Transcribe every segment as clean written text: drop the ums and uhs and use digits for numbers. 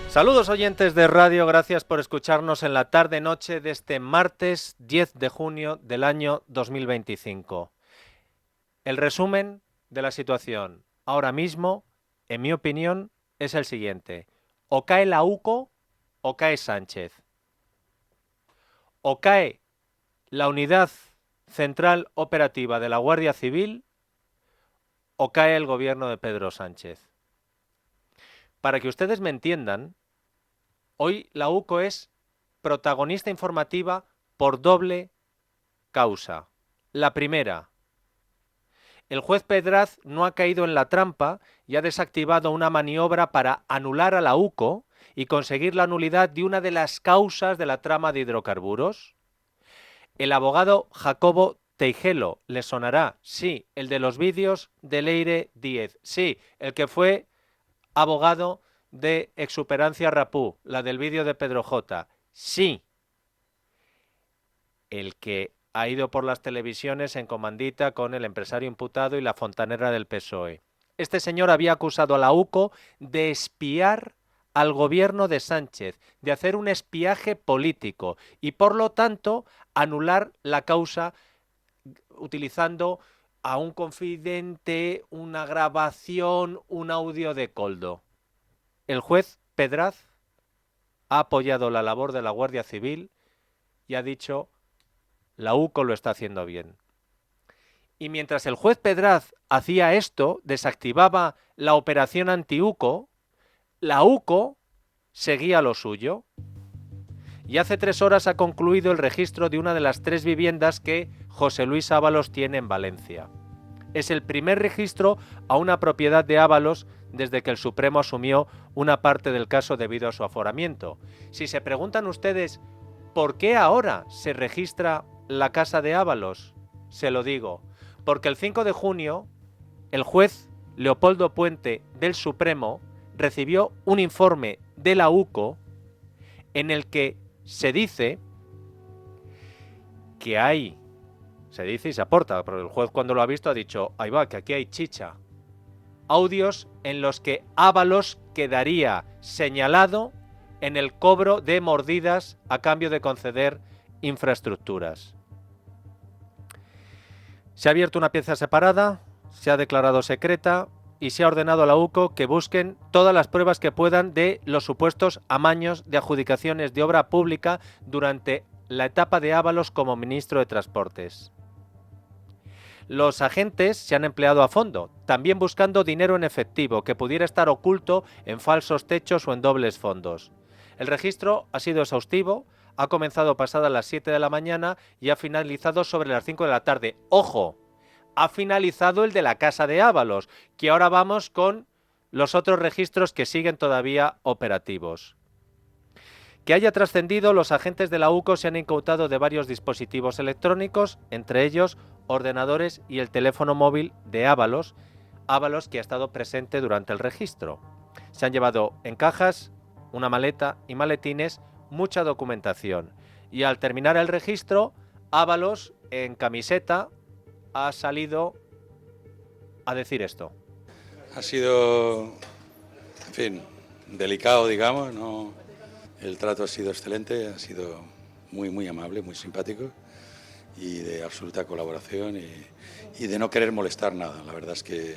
Saludos oyentes de radio, gracias por escucharnos en la tarde-noche de este martes 10 de junio del año 2025. El resumen de la situación ahora mismo, en mi opinión, es el siguiente. O cae la UCO o cae Sánchez. O cae la Unidad Central Operativa de la Guardia Civil o cae el gobierno de Pedro Sánchez. Para que ustedes me entiendan, hoy la UCO es protagonista informativa por doble causa. La primera, el juez Pedraz no ha caído en la trampa y ha desactivado una maniobra para anular a la UCO y conseguir la nulidad de una de las causas de la trama de hidrocarburos. El abogado Jacobo Teijelo, ¿le sonará? Sí, el de los vídeos de Leire Díez. Sí, el que fue abogado de Exuperancia Rapú, la del vídeo de Pedro J. Sí, el que ha ido por las televisiones en comandita con el empresario imputado y la fontanera del PSOE. Este señor había acusado a la UCO de espiar al gobierno de Sánchez, de hacer un espiaje político y, por lo tanto, anular la causa utilizando a un confidente, una grabación, un audio de Coldo. El juez Pedraz ha apoyado la labor de la Guardia Civil y ha dicho: la UCO lo está haciendo bien. Y mientras el juez Pedraz hacía esto, desactivaba la operación anti-UCO, la UCO seguía lo suyo. Y hace 3 horas ha concluido el registro de una de las 3 viviendas que José Luis Ábalos tiene en Valencia. Es el primer registro a una propiedad de Ábalos desde que el Supremo asumió una parte del caso debido a su aforamiento. Si se preguntan ustedes por qué ahora se registra la casa de Ábalos, se lo digo, porque el 5 de junio el juez Leopoldo Puente del Supremo recibió un informe de la UCO en el que se dice que hay, se dice y se aporta, pero el juez cuando lo ha visto ha dicho: ahí va, que aquí hay chicha. Audios en los que Ábalos quedaría señalado en el cobro de mordidas a cambio de conceder infraestructuras. Se ha abierto una pieza separada, se ha declarado secreta y se ha ordenado a la UCO que busquen todas las pruebas que puedan de los supuestos amaños de adjudicaciones de obra pública durante la etapa de Ábalos como ministro de Transportes. Los agentes se han empleado a fondo, también buscando dinero en efectivo que pudiera estar oculto en falsos techos o en dobles fondos. El registro ha sido exhaustivo, ha comenzado pasadas las 7 de la mañana y ha finalizado sobre las 5 de la tarde. ¡Ojo! Ha finalizado el de la casa de Ábalos, que ahora vamos con los otros registros que siguen todavía operativos. Que haya trascendido, los agentes de la UCO se han incautado de varios dispositivos electrónicos, entre ellos ordenadores y el teléfono móvil de Ábalos, Ábalos que ha estado presente durante el registro. Se han llevado en cajas, una maleta y maletines mucha documentación. Y al terminar el registro, Ábalos, en camiseta, ha salido a decir esto. Ha sido, en fin, delicado, digamos, ¿no? El trato ha sido excelente, ha sido muy amable, muy simpático y de absoluta colaboración y de no querer molestar nada. La verdad es que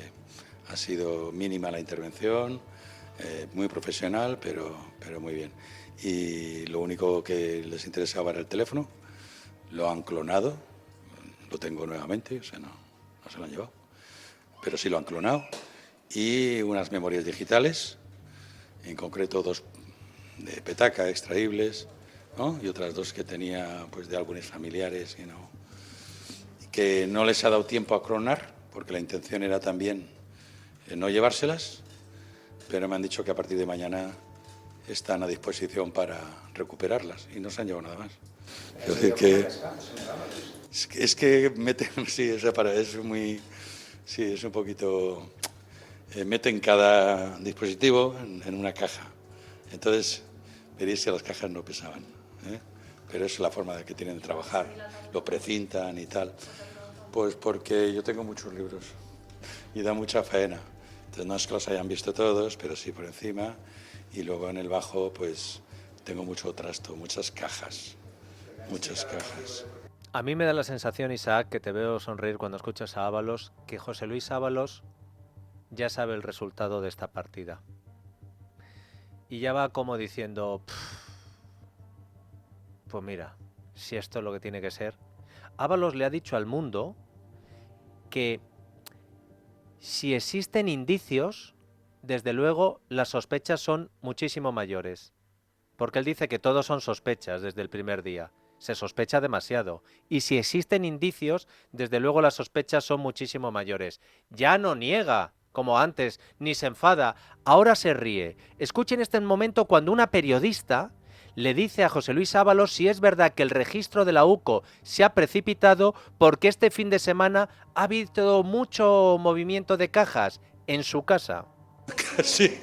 ha sido mínima la intervención, muy profesional, pero muy bien. Y lo único que les interesaba era el teléfono, lo han clonado, lo tengo nuevamente, o sea, no se lo han llevado, pero sí lo han clonado, y unas memorias digitales, en concreto 2 de petaca extraíbles, ¿no? Y otras 2 que tenía pues de álbumes familiares que no les ha dado tiempo a clonar, porque la intención era también no llevárselas, pero me han dicho que a partir de mañana están a disposición para recuperarlas y no se han llevado nada más. Es decir, que es que meten, sí, es muy, sí, es un poquito, meten cada dispositivo en una caja. Entonces, veréis que las cajas no pesaban, ¿eh? Pero es la forma de que tienen de trabajar, lo precintan y tal. Pues porque yo tengo muchos libros y da mucha faena. Entonces no es que los hayan visto todos, pero sí por encima. y luego en el bajo pues tengo mucho trasto, muchas cajas, muchas cajas. A mí me da la sensación, Isaac, que te veo sonreír cuando escuchas a Ábalos, que José Luis Ábalos ya sabe el resultado de esta partida. Y ya va como diciendo, pues mira, si esto es lo que tiene que ser. Ábalos le ha dicho al mundo que si existen indicios, desde luego las sospechas son muchísimo mayores. Porque él dice que todos son sospechas desde el primer día. Se sospecha demasiado. Y si existen indicios, desde luego las sospechas son muchísimo mayores. Ya no niega, como antes, ni se enfada. Ahora se ríe. Escuchen este momento cuando una periodista le dice a José Luis Ábalos si es verdad que el registro de la UCO se ha precipitado porque este fin de semana ha habido mucho movimiento de cajas en su casa. Sí,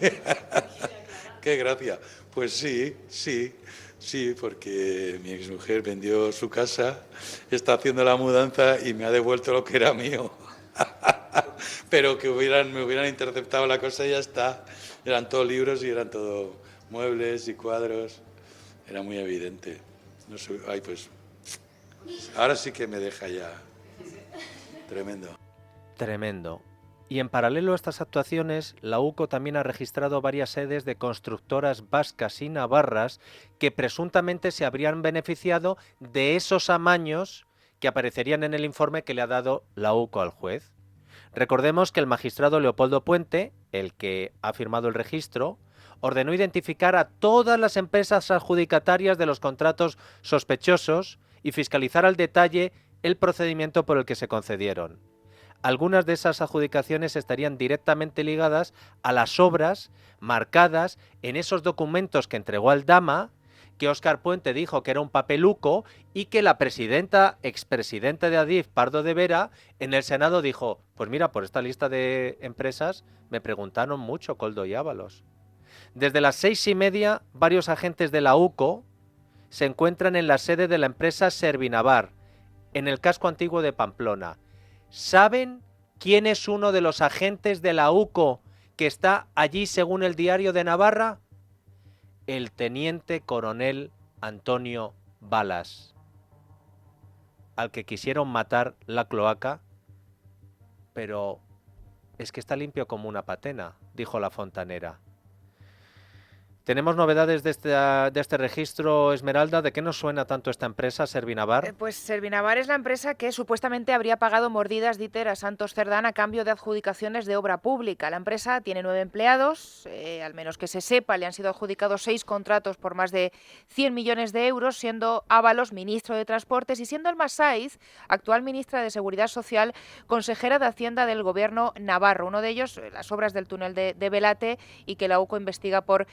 qué gracia. Pues sí, porque mi exmujer vendió su casa, está haciendo la mudanza y me ha devuelto lo que era mío. Pero que me hubieran interceptado la cosa y ya está. Eran todos libros y eran todo muebles y cuadros. Era muy evidente. No sé, ay, pues ahora sí que me deja ya. Tremendo. Tremendo. Y en paralelo a estas actuaciones, la UCO también ha registrado varias sedes de constructoras vascas y navarras que presuntamente se habrían beneficiado de esos amaños que aparecerían en el informe que le ha dado la UCO al juez. Recordemos que el magistrado Leopoldo Puente, el que ha firmado el registro, ordenó identificar a todas las empresas adjudicatarias de los contratos sospechosos y fiscalizar al detalle el procedimiento por el que se concedieron. Algunas de esas adjudicaciones estarían directamente ligadas a las obras marcadas en esos documentos que entregó Aldama, que Óscar Puente dijo que era un papeluco y que la expresidenta de Adif, Pardo de Vera, en el Senado dijo, pues mira, por esta lista de empresas me preguntaron mucho Koldo y Ábalos. Desde las 6:30, varios agentes de la UCO se encuentran en la sede de la empresa Servinavar, en el casco antiguo de Pamplona. ¿Saben quién es uno de los agentes de la UCO que está allí según el Diario de Navarra? El teniente coronel Antonio Balas, al que quisieron matar la cloaca, pero es que está limpio como una patena, dijo la fontanera. ¿Tenemos novedades de este registro, Esmeralda? ¿De qué nos suena tanto esta empresa, Servinavar? Pues Servinavar es la empresa que supuestamente habría pagado mordidas, Dieter, a Santos Cerdán a cambio de adjudicaciones de obra pública. La empresa tiene 9 empleados, al menos que se sepa, le han sido adjudicados 6 contratos por más de 100 millones de euros, siendo Ábalos ministro de Transportes y siendo Alma Sáiz, actual ministra de Seguridad Social, consejera de Hacienda del Gobierno navarro. Uno de ellos, las obras del túnel de Belate, y que la UCO investiga por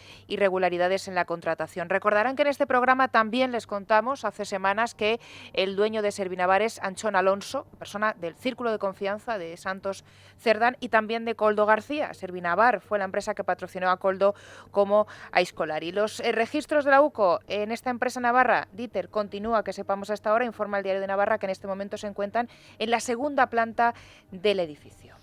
irregularidades en la contratación. Recordarán que en este programa también les contamos hace semanas que el dueño de Servinavar es Anchón Alonso, persona del círculo de confianza de Santos Cerdán y también de Koldo García. Servinavar fue la empresa que patrocinó a Koldo como a Escolari. Los registros de la UCO en esta empresa navarra, Dieter, continúa, que sepamos hasta ahora, informa el Diario de Navarra, que en este momento se encuentran en la segunda planta del edificio.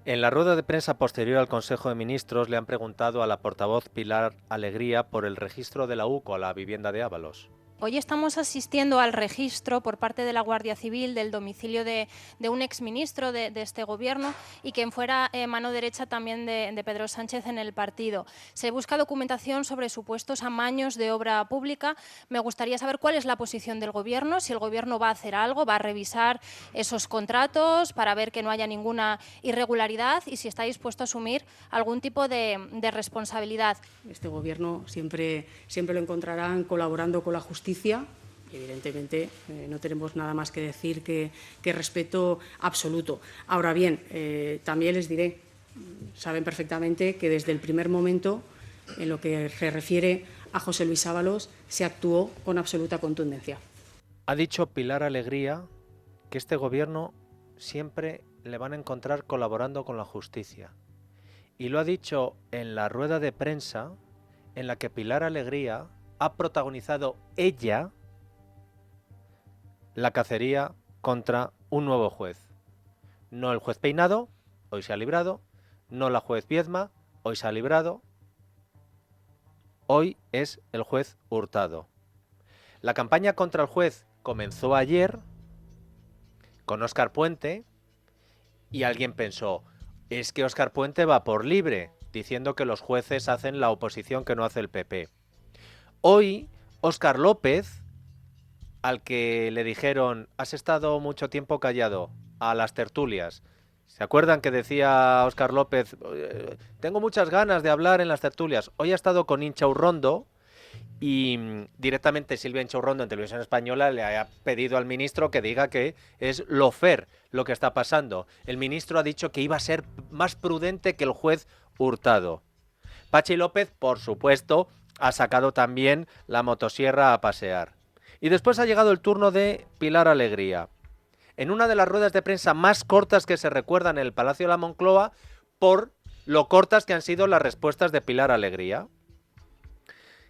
En la rueda de prensa posterior al Consejo de Ministros le han preguntado a la portavoz Pilar Alegría por el registro de la UCO a la vivienda de Ábalos. Hoy estamos asistiendo al registro por parte de la Guardia Civil del domicilio de un exministro de este gobierno y quien fuera mano derecha también de Pedro Sánchez en el partido. Se busca documentación sobre supuestos amaños de obra pública. Me gustaría saber cuál es la posición del gobierno, si el gobierno va a hacer algo, va a revisar esos contratos para ver que no haya ninguna irregularidad y si está dispuesto a asumir algún tipo de responsabilidad. Este gobierno siempre lo encontrarán colaborando con la justicia. Evidentemente, no tenemos nada más que decir que respeto absoluto. Ahora bien, también les diré, saben perfectamente que desde el primer momento, en lo que se refiere a José Luis Ábalos, se actuó con absoluta contundencia. Ha dicho Pilar Alegría que este gobierno siempre le van a encontrar colaborando con la justicia. Y lo ha dicho en la rueda de prensa en la que Pilar Alegría ha protagonizado ella la cacería contra un nuevo juez. No el juez Peinado, hoy se ha librado, no la juez Viedma, hoy se ha librado. hoy es el juez Hurtado. La campaña contra el juez comenzó ayer con Óscar Puente y alguien pensó, es que Óscar Puente va por libre, diciendo que los jueces hacen la oposición que no hace el PP. Hoy, Óscar López, al que le dijeron, has estado mucho tiempo callado, a las tertulias. ¿Se acuerdan que decía Óscar López, tengo muchas ganas de hablar en las tertulias? Hoy ha estado con Inchaurrondo y directamente Silvia Inchaurrondo en Televisión Española le ha pedido al ministro que diga que es lo fair lo que está pasando. El ministro ha dicho que iba a ser más prudente que el juez Hurtado. Patxi López, por supuesto, ha sacado también la motosierra a pasear. Y después ha llegado el turno de Pilar Alegría. En una de las ruedas de prensa más cortas que se recuerdan en el Palacio de la Moncloa, por lo cortas que han sido las respuestas de Pilar Alegría,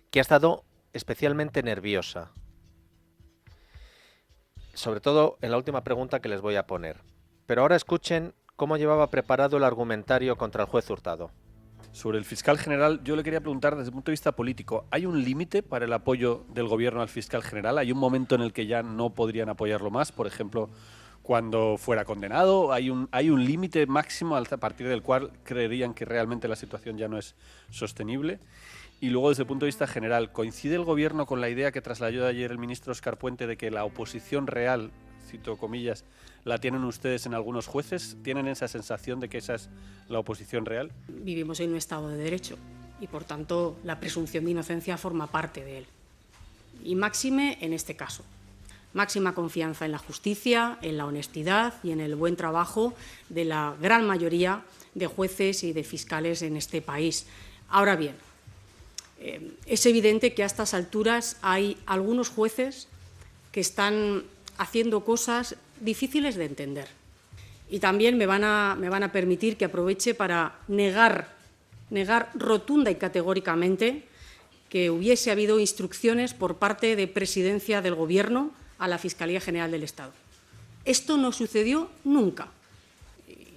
que ha estado especialmente nerviosa. Sobre todo en la última pregunta que les voy a poner. Pero ahora escuchen cómo llevaba preparado el argumentario contra el juez Hurtado. Sobre el fiscal general, yo le quería preguntar desde el punto de vista político, ¿hay un límite para el apoyo del gobierno al fiscal general? ¿Hay un momento en el que ya no podrían apoyarlo más? Por ejemplo, cuando fuera condenado, ¿hay un límite máximo a partir del cual creerían que realmente la situación ya no es sostenible? Y luego, desde el punto de vista general, ¿coincide el gobierno con la idea que trasladó ayer el ministro Óscar Puente de que la oposición real, cito comillas, la tienen ustedes en algunos jueces? ¿Tienen esa sensación de que esa es la oposición real? Vivimos en un Estado de Derecho y, por tanto, la presunción de inocencia forma parte de él. Y máxime en este caso. Máxima confianza en la justicia, en la honestidad y en el buen trabajo de la gran mayoría de jueces y de fiscales en este país. Ahora bien, es evidente que a estas alturas hay algunos jueces que están haciendo cosas difíciles de entender. Y también me van a permitir que aproveche para negar rotunda y categóricamente que hubiese habido instrucciones por parte de Presidencia del Gobierno a la Fiscalía General del Estado. Esto no sucedió nunca.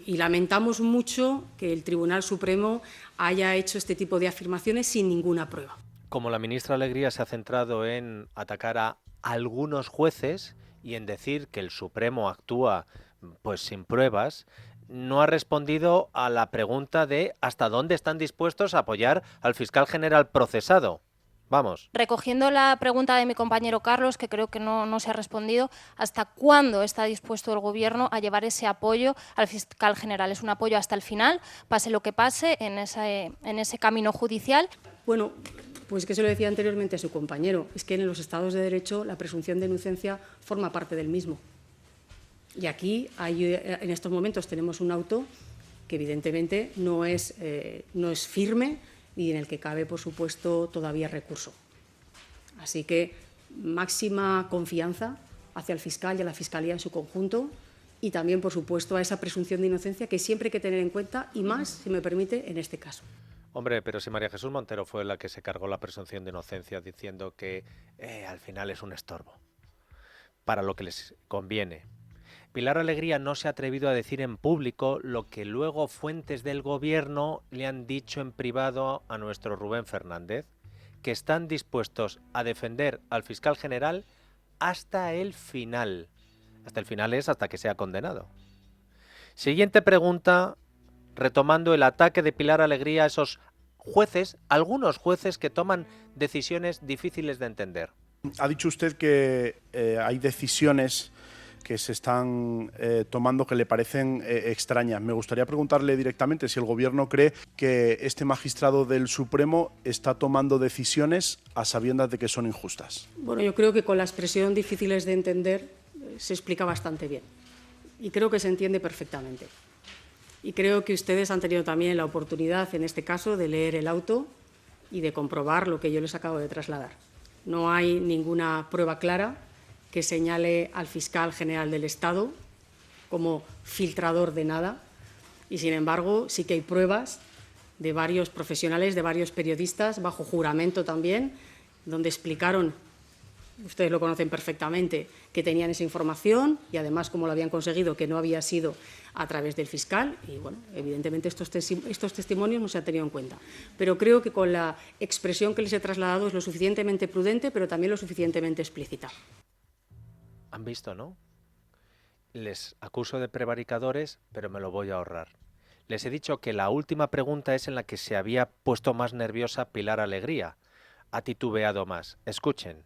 Y lamentamos mucho que el Tribunal Supremo haya hecho este tipo de afirmaciones sin ninguna prueba. Como la ministra Alegría se ha centrado en atacar a algunos jueces y en decir que el Supremo actúa pues sin pruebas, no ha respondido a la pregunta de hasta dónde están dispuestos a apoyar al fiscal general procesado. Vamos. Recogiendo la pregunta de mi compañero Carlos, que creo que no se ha respondido, ¿hasta cuándo está dispuesto el Gobierno a llevar ese apoyo al fiscal general? ¿Es un apoyo hasta el final, pase lo que pase, en ese camino judicial? Bueno, pues que se lo decía anteriormente a su compañero, es que en los Estados de Derecho la presunción de inocencia forma parte del mismo. Y aquí, en estos momentos, tenemos un auto que evidentemente no es firme y en el que cabe, por supuesto, todavía recurso. Así que máxima confianza hacia el fiscal y a la Fiscalía en su conjunto y también, por supuesto, a esa presunción de inocencia que siempre hay que tener en cuenta y más, si me permite, en este caso. Hombre, pero si María Jesús Montero fue la que se cargó la presunción de inocencia diciendo que al final es un estorbo para lo que les conviene. Pilar Alegría no se ha atrevido a decir en público lo que luego fuentes del gobierno le han dicho en privado a nuestro Rubén Fernández, que están dispuestos a defender al fiscal general hasta el final. Hasta el final es hasta que sea condenado. Siguiente pregunta, retomando el ataque de Pilar Alegría a esos jueces, algunos jueces que toman decisiones difíciles de entender. Ha dicho usted que hay decisiones que se están tomando que le parecen extrañas. Me gustaría preguntarle directamente si el Gobierno cree que este magistrado del Supremo está tomando decisiones a sabiendas de que son injustas. Bueno, yo creo que con la expresión difíciles de entender se explica bastante bien y creo que se entiende perfectamente. Y creo que ustedes han tenido también la oportunidad, en este caso, de leer el auto y de comprobar lo que yo les acabo de trasladar. No hay ninguna prueba clara que señale al fiscal general del Estado como filtrador de nada y, sin embargo, sí que hay pruebas de varios profesionales, de varios periodistas, bajo juramento también, donde explicaron ustedes lo conocen perfectamente, que tenían esa información y además cómo lo habían conseguido, que no había sido a través del fiscal. Y bueno, evidentemente estos testimonios no se han tenido en cuenta. Pero creo que con la expresión que les he trasladado es lo suficientemente prudente, pero también lo suficientemente explícita. Han visto, ¿no? Les acuso de prevaricadores, pero me lo voy a ahorrar. Les he dicho que la última pregunta es en la que se había puesto más nerviosa Pilar Alegría. Ha titubeado más. Escuchen.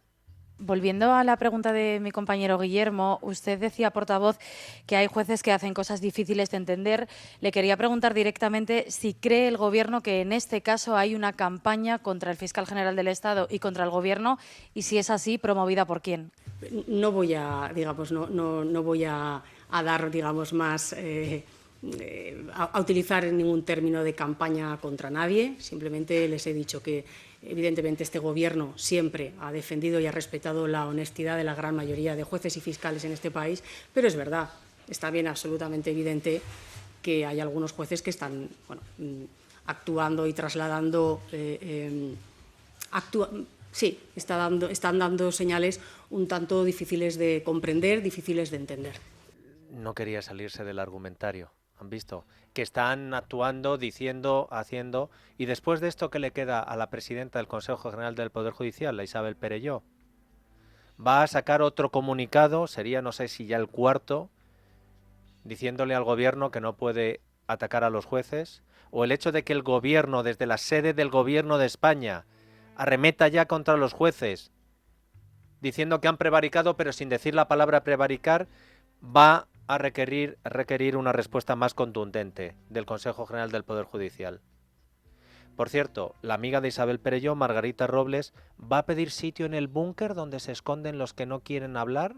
Volviendo a la pregunta de mi compañero Guillermo, usted decía, portavoz, que hay jueces que hacen cosas difíciles de entender. Le quería preguntar directamente si cree el Gobierno que en este caso hay una campaña contra el fiscal general del Estado y contra el Gobierno, y si es así, ¿promovida por quién? No voy a, digamos, no voy a dar, digamos, más... a utilizar ningún término de campaña contra nadie. Simplemente les he dicho que evidentemente este Gobierno siempre ha defendido y ha respetado la honestidad de la gran mayoría de jueces y fiscales en este país, pero es verdad, está bien absolutamente evidente que hay algunos jueces que están actuando y trasladando, están dando señales un tanto difíciles de comprender, difíciles de entender. No quería salirse del argumentario. ¿Han visto? Que están actuando, diciendo, haciendo. Y después de esto, ¿qué le queda a la presidenta del Consejo General del Poder Judicial, la Isabel Perelló? Va a sacar otro comunicado, sería no sé si ya el cuarto, diciéndole al Gobierno que no puede atacar a los jueces. O el hecho de que el Gobierno, desde la sede del Gobierno de España, arremeta ya contra los jueces, diciendo que han prevaricado, pero sin decir la palabra prevaricar, va a requerir una respuesta más contundente del Consejo General del Poder Judicial. Por cierto, la amiga de Isabel Perelló, Margarita Robles, va a pedir sitio en el búnker donde se esconden los que no quieren hablar,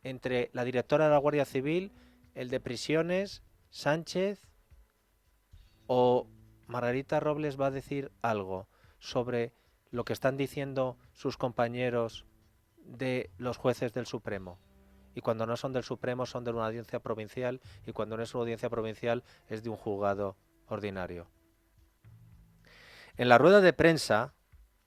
entre la directora de la Guardia Civil, el de Prisiones, Sánchez, o Margarita Robles va a decir algo sobre lo que están diciendo sus compañeros de los jueces del Supremo. Y cuando no son del Supremo son de una audiencia provincial, y cuando no es una audiencia provincial es de un juzgado ordinario. En la rueda de prensa,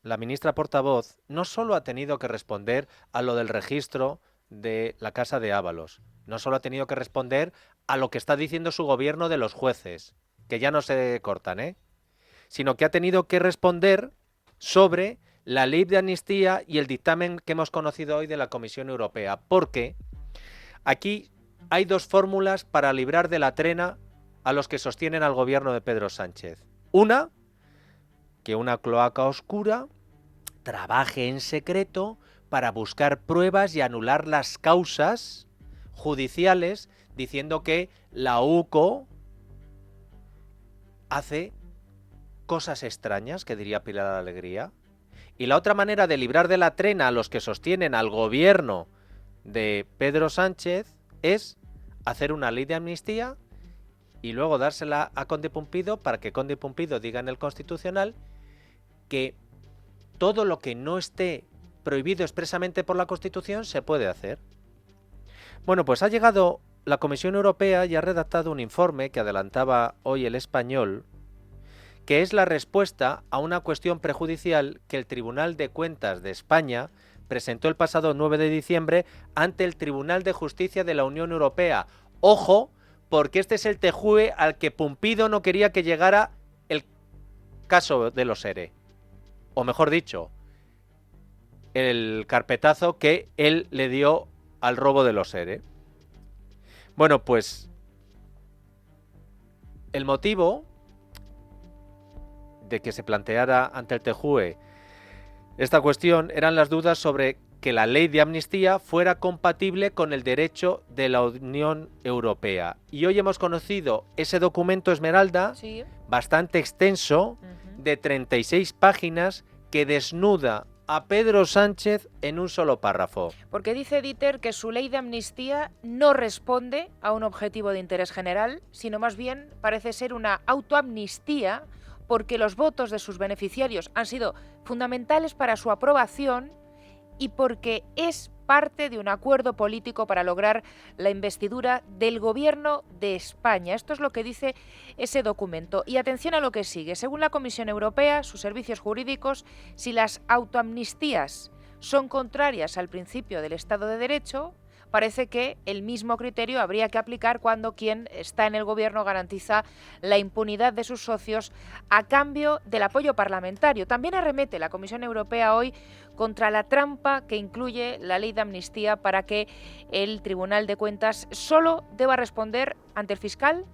la ministra portavoz no solo ha tenido que responder a lo del registro de la Casa de Ábalos, no solo ha tenido que responder a lo que está diciendo su gobierno de los jueces, que ya no se cortan, sino que ha tenido que responder sobre la ley de amnistía y el dictamen que hemos conocido hoy de la Comisión Europea, porque aquí hay dos fórmulas para librar de la trena a los que sostienen al gobierno de Pedro Sánchez. Una, que una cloaca oscura trabaje en secreto para buscar pruebas y anular las causas judiciales, diciendo que la UCO hace cosas extrañas, que diría Pilar Alegría. Y la otra manera de librar de la trena a los que sostienen al gobierno de Pedro Sánchez es hacer una ley de amnistía y luego dársela a Conde Pumpido para que Conde Pumpido diga en el Constitucional que todo lo que no esté prohibido expresamente por la Constitución se puede hacer. Bueno, pues ha llegado la Comisión Europea y ha redactado un informe que adelantaba hoy El Español, que es la respuesta a una cuestión prejudicial que el Tribunal de Cuentas de España presentó el pasado 9 de diciembre ante el Tribunal de Justicia de la Unión Europea. Ojo, porque este es el tejue al que Pumpido no quería que llegara el caso de los ERE. O mejor dicho, el carpetazo que él le dio al robo de los ERE. Bueno, pues el motivo de que se planteara ante el TJUE esta cuestión eran las dudas sobre que la ley de amnistía fuera compatible con el derecho de la Unión Europea. Y hoy hemos conocido ese documento Esmeralda, Sí. bastante extenso, de 36 páginas, que desnuda a Pedro Sánchez en un solo párrafo. Porque dice Dieter que su ley de amnistía no responde a un objetivo de interés general, sino más bien parece ser una autoamnistía, porque los votos de sus beneficiarios han sido fundamentales para su aprobación y porque es parte de un acuerdo político para lograr la investidura del Gobierno de España. Esto es lo que dice ese documento. Y atención a lo que sigue. Según la Comisión Europea, sus servicios jurídicos, si las autoamnistías son contrarias al principio del Estado de Derecho, parece que el mismo criterio habría que aplicar cuando quien está en el gobierno garantiza la impunidad de sus socios a cambio del apoyo parlamentario. También arremete la Comisión Europea hoy contra la trampa que incluye la ley de amnistía para que el Tribunal de Cuentas solo deba responder ante el fiscal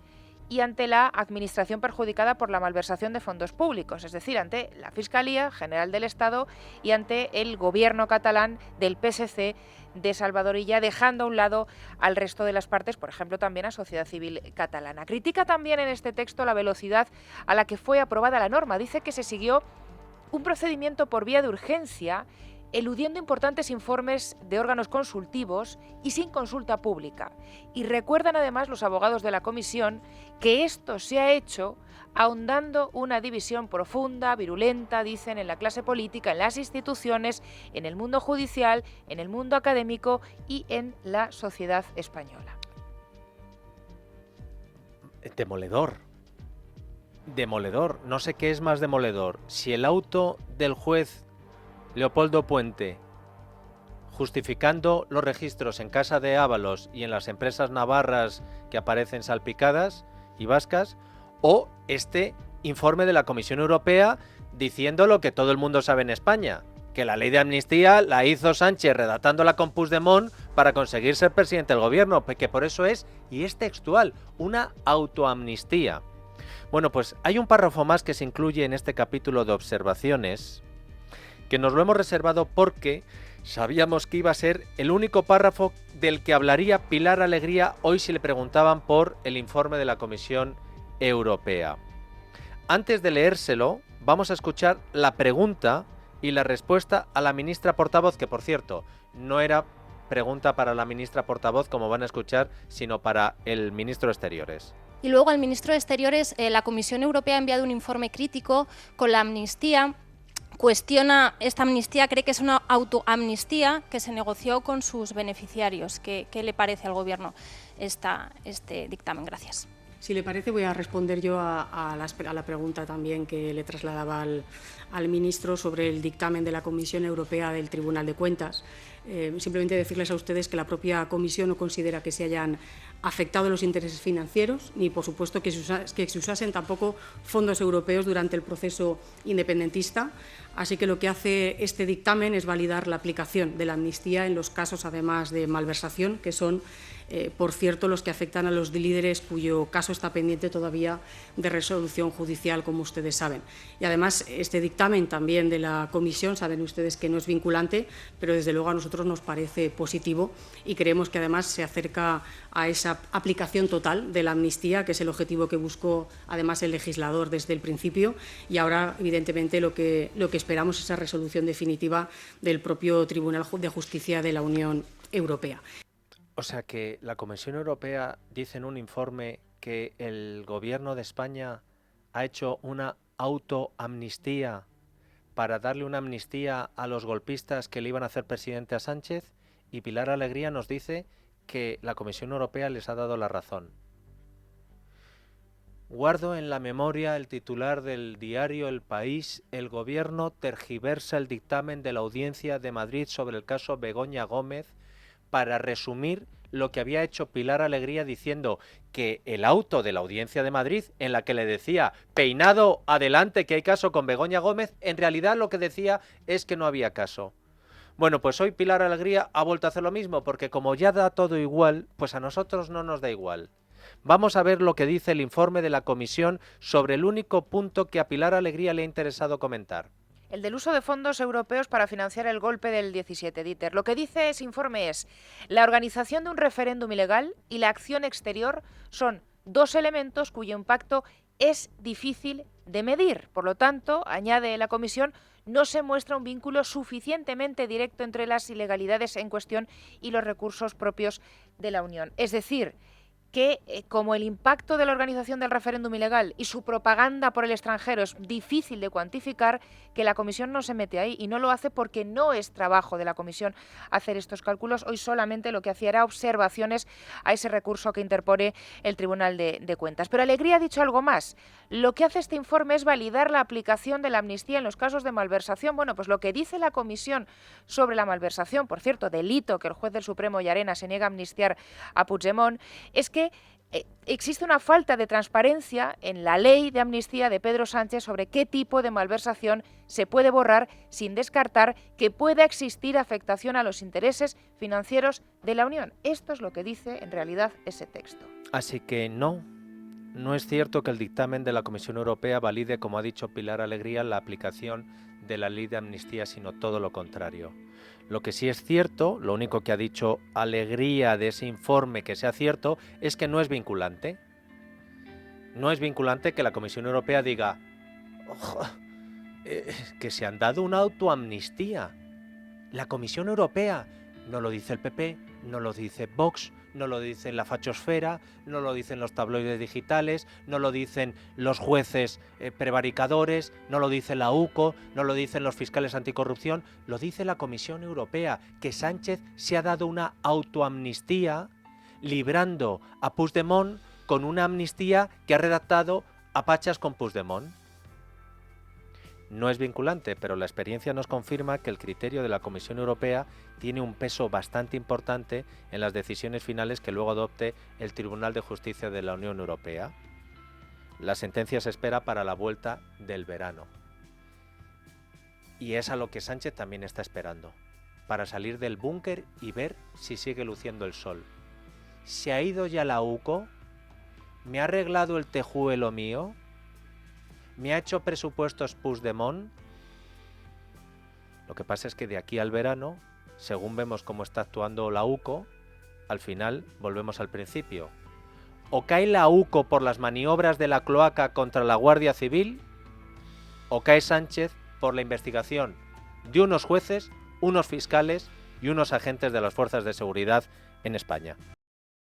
y ante la administración perjudicada por la malversación de fondos públicos, es decir, ante la Fiscalía General del Estado y ante el gobierno catalán del PSC de Salvador Illa, dejando a un lado al resto de las partes, por ejemplo, también a sociedad civil catalana. Critica también en este texto la velocidad a la que fue aprobada la norma. Dice que se siguió un procedimiento por vía de urgencia, eludiendo importantes informes de órganos consultivos y sin consulta pública. Y recuerdan además los abogados de la comisión que esto se ha hecho ahondando una división profunda, virulenta, dicen, en la clase política, en las instituciones, en el mundo judicial, en el mundo académico y en la sociedad española. Demoledor. Demoledor. No sé qué es más demoledor. Si el auto del juez Leopoldo Puente, justificando los registros en Casa de Ábalos y en las empresas navarras que aparecen salpicadas y vascas, o este informe de la Comisión Europea diciendo lo que todo el mundo sabe en España, que la ley de amnistía la hizo Sánchez redactándola con Puigdemont para conseguir ser presidente del gobierno, que por eso es, y es textual, una autoamnistía. Bueno, pues hay un párrafo más que se incluye en este capítulo de observaciones, que nos lo hemos reservado porque sabíamos que iba a ser el único párrafo del que hablaría Pilar Alegría hoy si le preguntaban por el informe de la Comisión Europea. Antes de leérselo, vamos a escuchar la pregunta y la respuesta a la ministra portavoz, que por cierto, no era pregunta para la ministra portavoz, como van a escuchar, sino para el ministro de Exteriores. Y luego al ministro de Exteriores, la Comisión Europea ha enviado un informe crítico con la amnistía. Cuestiona esta amnistía, cree que es una autoamnistía que se negoció con sus beneficiarios. ¿Qué le parece al Gobierno este dictamen? Gracias. Si le parece, voy a responder yo a la pregunta también que le trasladaba al ministro sobre el dictamen de la Comisión Europea del Tribunal de Cuentas. Simplemente decirles a ustedes que la propia Comisión no considera que se hayan afectado los intereses financieros, ni por supuesto que se usasen tampoco fondos europeos durante el proceso independentista. Así que lo que hace este dictamen es validar la aplicación de la amnistía en los casos, además de malversación, que son, por cierto, los que afectan a los líderes cuyo caso está pendiente todavía de resolución judicial, como ustedes saben. Y además, este dictamen también de la Comisión, saben ustedes que no es vinculante, pero desde luego a nosotros nos parece positivo y creemos que además se acerca a esa aplicación total de la amnistía, que es el objetivo que buscó además el legislador desde el principio, y ahora evidentemente lo que esperamos es esa resolución definitiva del propio Tribunal de Justicia de la Unión Europea. O sea que la Comisión Europea dice en un informe que el Gobierno de España ha hecho una autoamnistía para darle una amnistía a los golpistas que le iban a hacer presidente a Sánchez, y Pilar Alegría nos dice que la Comisión Europea les ha dado la razón. Guardo en la memoria el titular del diario El País: el Gobierno tergiversa el dictamen de la Audiencia de Madrid sobre el caso Begoña Gómez, para resumir lo que había hecho Pilar Alegría diciendo que el auto de la Audiencia de Madrid, en la que le decía peinado adelante que hay caso con Begoña Gómez, en realidad lo que decía es que no había caso. Bueno, pues hoy Pilar Alegría ha vuelto a hacer lo mismo, porque como ya da todo igual, pues a nosotros no nos da igual. Vamos a ver lo que dice el informe de la Comisión sobre el único punto que a Pilar Alegría le ha interesado comentar. El del uso de fondos europeos para financiar el golpe del 17, Dieter. Lo que dice ese informe es: la organización de un referéndum ilegal y la acción exterior son dos elementos cuyo impacto es difícil de medir. Por lo tanto, añade la Comisión, no se muestra un vínculo suficientemente directo entre las ilegalidades en cuestión y los recursos propios de la Unión. Es decir, que como el impacto de la organización del referéndum ilegal y su propaganda por el extranjero es difícil de cuantificar, que la Comisión no se mete ahí y no lo hace porque no es trabajo de la Comisión hacer estos cálculos. Hoy solamente lo que hacía era observaciones a ese recurso que interpone el Tribunal de Cuentas. Pero Alegría ha dicho algo más. Lo que hace este informe es validar la aplicación de la amnistía en los casos de malversación. Bueno, pues lo que dice la Comisión sobre la malversación, por cierto, delito que el juez del Supremo Llarena se niega a amnistiar a Puigdemont, es que existe una falta de transparencia en la ley de amnistía de Pedro Sánchez sobre qué tipo de malversación se puede borrar sin descartar que pueda existir afectación a los intereses financieros de la Unión. Esto es lo que dice en realidad ese texto. Así que no es cierto que el dictamen de la Comisión Europea valide, como ha dicho Pilar Alegría, la aplicación de la ley de amnistía, sino todo lo contrario. Lo que sí es cierto, lo único que ha dicho Alegría de ese informe que sea cierto, es que no es vinculante. No es vinculante que la Comisión Europea diga que se han dado una autoamnistía. La Comisión Europea, no lo dice el PP, no lo dice Vox, no lo dice la fachosfera, no lo dicen los tabloides digitales, no lo dicen los jueces prevaricadores, no lo dice la UCO, no lo dicen los fiscales anticorrupción, lo dice la Comisión Europea, que Sánchez se ha dado una autoamnistía librando a Puigdemont con una amnistía que ha redactado a pachas con Puigdemont. No es vinculante, pero la experiencia nos confirma que el criterio de la Comisión Europea tiene un peso bastante importante en las decisiones finales que luego adopte el Tribunal de Justicia de la Unión Europea. La sentencia se espera para la vuelta del verano. Y es a lo que Sánchez también está esperando, para salir del búnker y ver si sigue luciendo el sol. ¿Se ha ido ya la UCO? ¿Me ha arreglado el tejuelo mío? ¿Me ha hecho presupuestos Puigdemont? Lo que pasa es que de aquí al verano, según vemos cómo está actuando la UCO, al final volvemos al principio. O cae la UCO por las maniobras de la cloaca contra la Guardia Civil, o cae Sánchez por la investigación de unos jueces, unos fiscales y unos agentes de las fuerzas de seguridad en España.